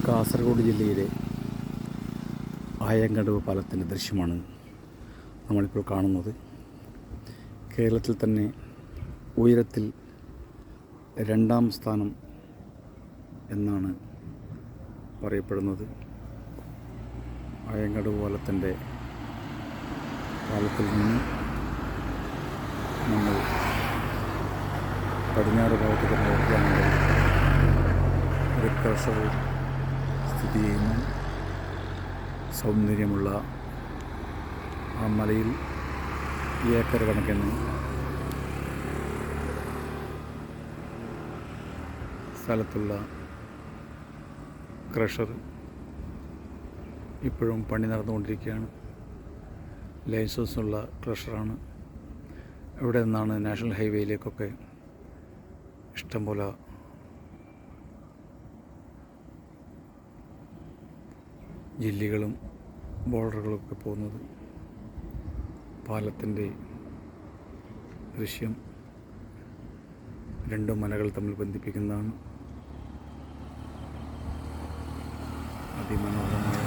കാസർഗോഡ് ജില്ലയിലെ ആയങ്കടവ് പാലത്തിൻ്റെ ദൃശ്യമാണ് നമ്മളിപ്പോൾ കാണുന്നത്. കേരളത്തിൽ തന്നെ ഉയരത്തിൽ 2ാം സ്ഥാനം എന്നാണ് പറയപ്പെടുന്നത്. ആയങ്കടവ് പാലത്തിൽ നിന്ന് നമ്മൾ പടിഞ്ഞാറ് ഭാഗത്തേക്ക് നോക്കുകയാണെങ്കിൽ ഒരു ക്രഷർ സ്ഥിതി ചെയ്യുന്നു. സൗന്ദര്യമുള്ള ആ മലയിൽ ഏക്കർ കണക്കിന് സ്ഥലത്തുള്ള ക്രഷർ ഇപ്പോഴും പണി നടന്നുകൊണ്ടിരിക്കുകയാണ്. ലൈസൻസുള്ള ക്രഷറാണ്. ഇവിടെ നിന്നാണ് നാഷണൽ ഹൈവേയിലേക്കൊക്കെ ഇഷ്ടംപോലെ ജില്ലകളും ബോർഡറുകളൊക്കെ പോകുന്നത്. പാലത്തിൻ്റെ ദൃശ്യം 2 മലകൾ തമ്മിൽ ബന്ധിപ്പിക്കുന്നതാണ്. അതിമനോഹരമായ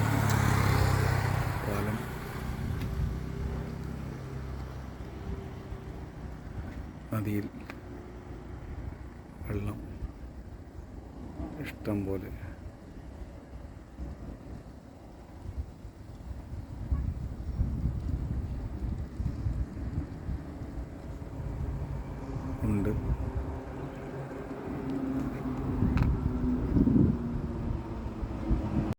പാലം. നദിയിൽ വെള്ളം ഇഷ്ടം പോലെ.